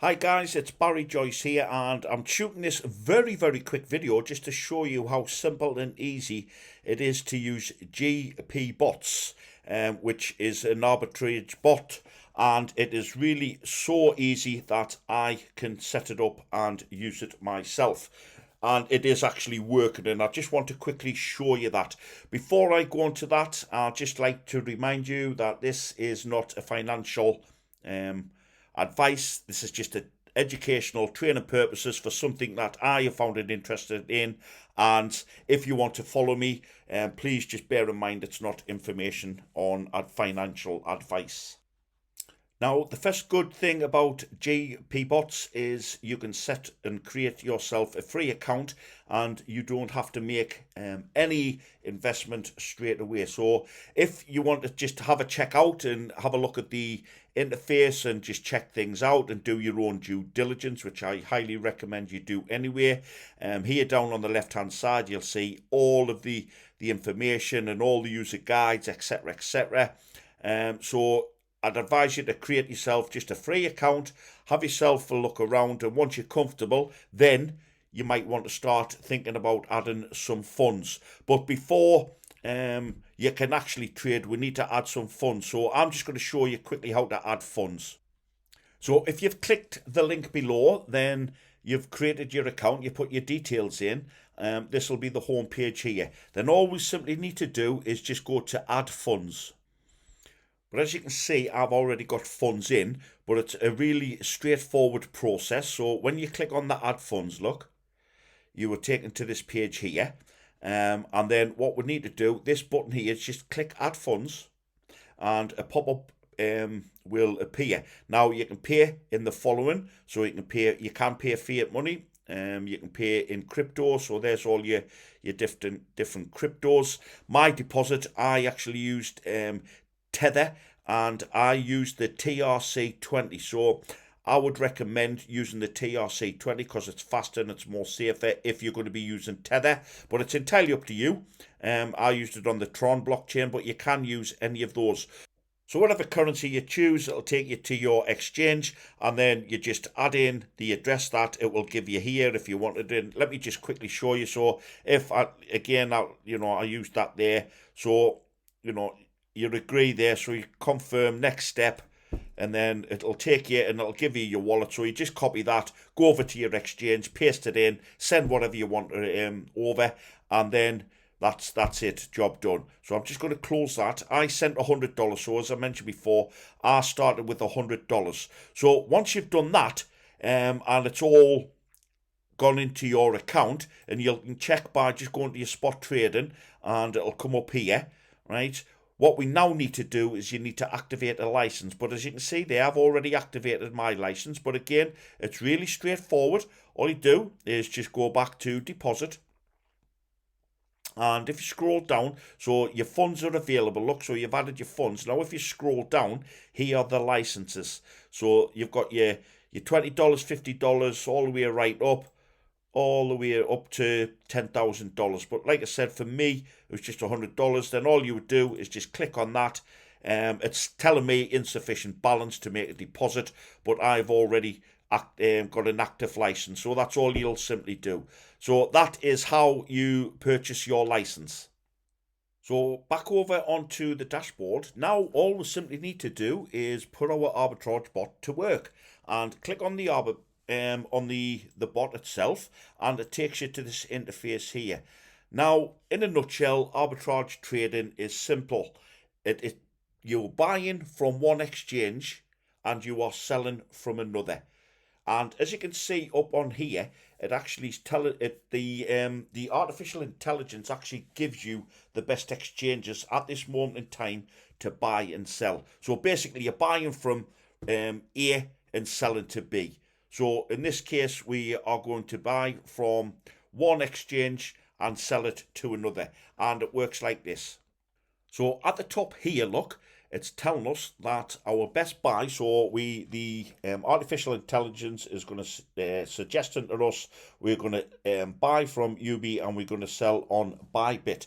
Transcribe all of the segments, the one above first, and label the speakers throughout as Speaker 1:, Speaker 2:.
Speaker 1: Hi guys, it's Barry Joyce here and I'm shooting this very quick video just to show you how simple and easy it is to use GPBots, which is an arbitrage bot, and it is really so easy that I can set it up and use it myself. And it is actually working, and I just want to quickly show you that. Before I go on to that, I'd just like to remind you that this is not a financial advice. This is just a educational training purposes for something that I have found it interested in. And if you want to follow me, please just bear in mind it's not information on financial advice. Now, the first good thing about GPBots is you can set and create yourself a free account and you don't have to make any investment straight away. So if you want to just have a check out and have a look at the interface and just check things out and do your own due diligence, which I highly recommend you do anyway, here down on the left hand side you'll see all of the information and all the user guides, etc. So I'd advise you to create yourself just a free account, have yourself a look around, and once you're comfortable, then you might want to start thinking about adding some funds. But before you can actually trade, we need to add some funds. So I'm just going to show you quickly how to add funds. So if you've clicked the link below, then you've created your account, you put your details in. This will be the home page here. Then all we simply need to do is just go to add funds. But as you can see, I've already got funds in, but it's a really straightforward process. So when you click on the add funds, look, you are taken to this page here. And then what we need to do, this button here, is just click add funds and a pop-up will appear. Now you can pay in the following. So you can pay fiat money. You can pay in crypto, so there's all your different cryptos. My deposit, I actually used Tether, and I used the TRC20. So I would recommend using the TRC20 because it's faster and it's more safer if you're going to be using Tether, but it's entirely up to you. I used it on the Tron blockchain, but you can use any of those. So whatever currency you choose, it'll take you to your exchange, and then you just add in the address that it will give you here if you wanted it. Let me just quickly show you. So if I used that there. So you agree there, so you confirm next step, and then it'll take you and it'll give you your wallet. So you just copy that, go over to your exchange, paste it in, send whatever you want over, and then that's it, job done. So I'm just going to close that. I sent $100, so as I mentioned before, I started with $100. So once you've done that, and it's all gone into your account, and you can check by just going to your spot trading, and it'll come up here, right? What we now need to do is you need to activate a license. But as you can see there, I've already activated my license. But again, it's really straightforward. All you do is just go back to deposit. And if you scroll down, so your funds are available. Look, so you've added your funds. Now, if you scroll down, here are the licenses. So you've got your $20, $50, all the way right up, all the way up to $10,000. But like I said, for me, it was just $100. Then all you would do is just click on that. It's telling me insufficient balance to make a deposit, but I've already got an active license. So that's all you'll simply do. So that is how you purchase your license. So back over onto the dashboard. Now all we simply need to do is put our arbitrage bot to work and click on the the bot itself, and it takes you to this interface here. Now, in a nutshell, arbitrage trading is simple. You're buying from one exchange and you are selling from another. And as you can see up on here, it actually the artificial intelligence actually gives you the best exchanges at this moment in time to buy and sell. So basically, you're buying from A and selling to B. So in this case, we are going to buy from one exchange and sell it to another. And it works like this. So at the top here, look, it's telling us that our best buy, so the artificial intelligence is going to suggesting to us we're going to buy from UB and we're going to sell on Bybit.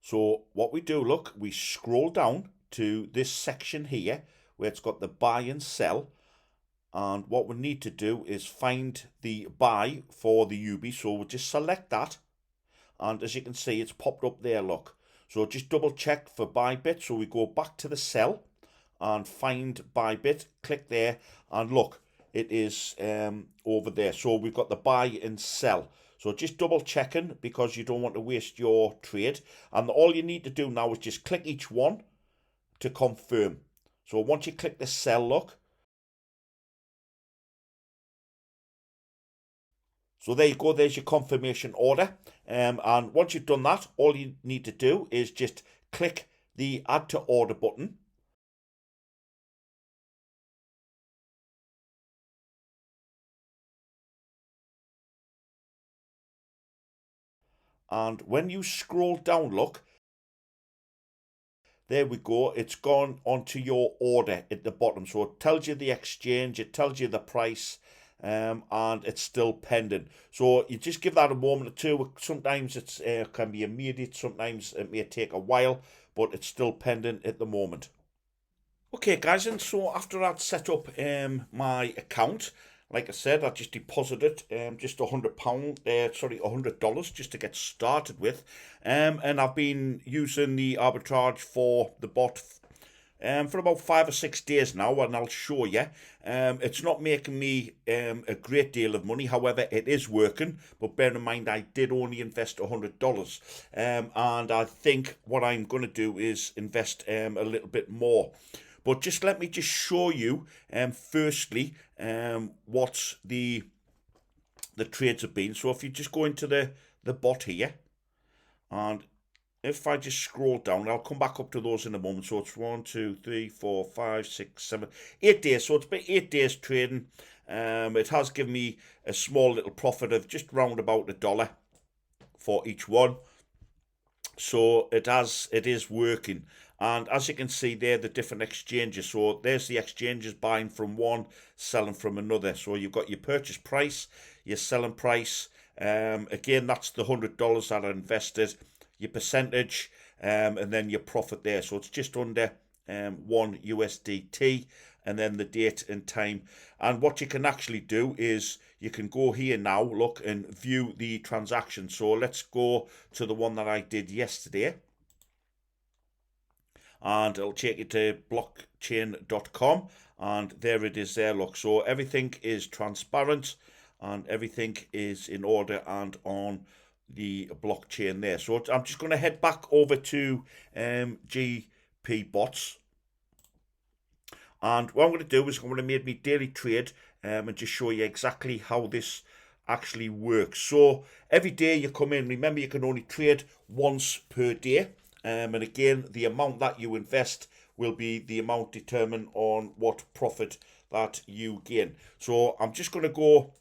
Speaker 1: So what we do, look, we scroll down to this section here where it's got the buy and sell. And what we need to do is find the buy for the UB. So we'll just select that. And as you can see, it's popped up there, look. So just double check for buy bit. So we go back to the cell and find buy bit, click there, and look, it is over there. So we've got the buy and sell. So just double checking because you don't want to waste your trade. And all you need to do now is just click each one to confirm. So once you click the sell, look. So there you go, there's your confirmation order. And once you've done that, all you need to do is just click the add to order button. And when you scroll down, look, there we go, it's gone onto your order at the bottom. So it tells you the exchange, it tells you the price, and it's still pending. So you just give that a moment or two. Sometimes it can be immediate, sometimes it may take a while, but it's still pending at the moment. Okay guys, and so after I'd set up my account, like I said, I just deposited just £100, sorry, $100 just to get started with. And I've been using the arbitrage for the bot for about 5 or 6 days now, and I'll show you. It's not making me a great deal of money, however, it is working. But bear in mind, I did only invest $100, and I think what I'm going to do is invest a little bit more. But just let me just show you, firstly, what the trades have been. So if you just go into the bot here, and if I just scroll down, I'll come back up to those in a moment. So it's 1, 2, 3, 4, 5, 6, 7, 8 days. So it's been 8 days trading. It has given me a small little profit of just round about $1 for each one. So it is working. And as you can see there, the different exchanges. So there's the exchanges, buying from one, selling from another. So you've got your purchase price, your selling price. Again, that's the $100 that I invested, your percentage, and then your profit there. So it's just under 1 USDT, and then the date and time. And what you can actually do is you can go here now, look, and view the transaction. So let's go to the one that I did yesterday, and it'll take you to blockchain.com, and there it is there, look. So everything is transparent and everything is in order and on the blockchain there. So I'm just going to head back over to GPBots, and what I'm going to do is I'm going to make my daily trade and just show you exactly how this actually works. So every day you come in, remember you can only trade once per day. And again, the amount that you invest will be the amount determined on what profit that you gain. So I'm just going to go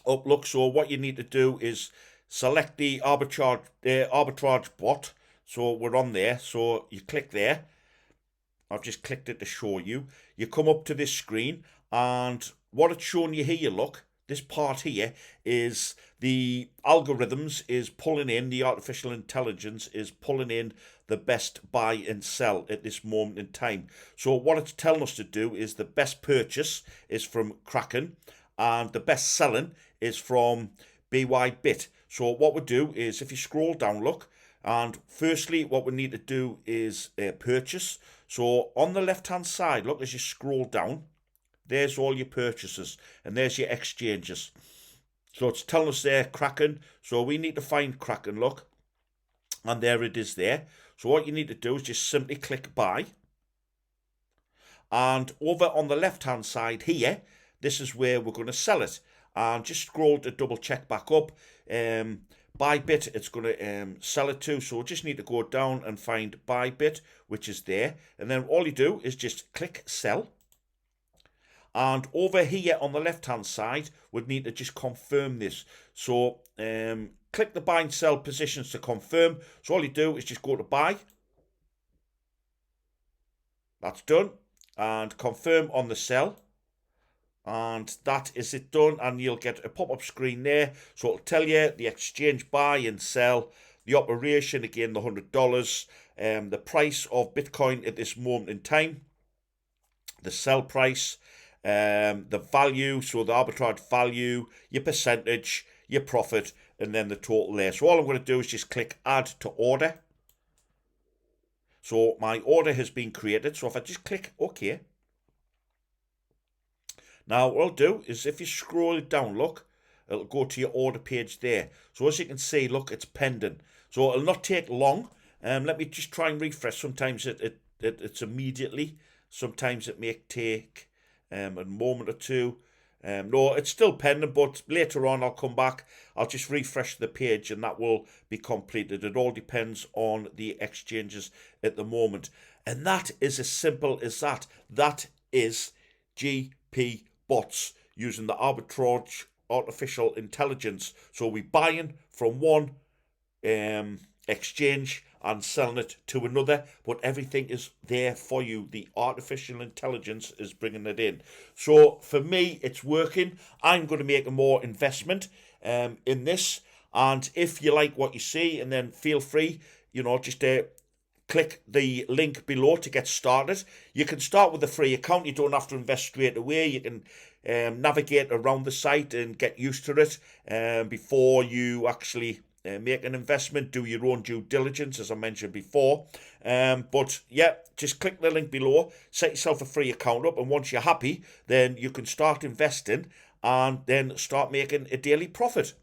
Speaker 1: up, look. So what you need to do is select the arbitrage bot. So we're on there. So you click there. I've just clicked it to show you. You come up to this screen, and what it's showing you here, look, this part here is the algorithms is pulling in, the artificial intelligence is pulling in the best buy and sell at this moment in time. So what it's telling us to do is the best purchase is from Kraken, and the best selling is from BYBit. So what we do is, if you scroll down, look, and firstly what we need to do is purchase. So on the left hand side, look, as you scroll down, there's all your purchases, and there's your exchanges. So it's telling us there Kraken, so we need to find Kraken, look, and there it is there. So what you need to do is just simply click buy, and over on the left hand side here, this is where we're going to sell it. And just scroll to double check back up. Bybit, it's going to sell it to, so we just need to go down and find Bybit, which is there, and then all you do is just click sell. And over here on the left hand side, we'd need to just confirm this. So click the buy and sell positions to confirm. So all you do is just go to buy. That's done. And confirm on the sell. And that is it done. And you'll get a pop-up screen there. So it'll tell you the exchange buy and sell, the operation, again, the $100, the price of Bitcoin at this moment in time, the sell price, the value, so the arbitrage value, your percentage, your profit, and then the total there. So all I'm going to do is just click add to order. So my order has been created. So if I just click OK, now what I'll do is if you scroll it down, look, it'll go to your order page there. So as you can see, look, it's pending. So it'll not take long. Let me just try and refresh. Sometimes it's immediately. Sometimes it may take a moment or two. No, it's still pending, but later on I'll come back. I'll just refresh the page and that will be completed. It all depends on the exchanges at the moment. And that is as simple as that. That is GPBots using the arbitrage artificial intelligence. So we're buying from one exchange and selling it to another, but everything is there for you. The artificial intelligence is bringing it in. So for me, it's working. I'm going to make a more investment in this, and if you like what you see, and then feel free, just click the link below to get started. You can start with a free account. You don't have to invest straight away. You can navigate around the site and get used to it before you actually make an investment. Do your own due diligence, as I mentioned before. But yeah, just click the link below, set yourself a free account up, and once you're happy, then you can start investing and then start making a daily profit.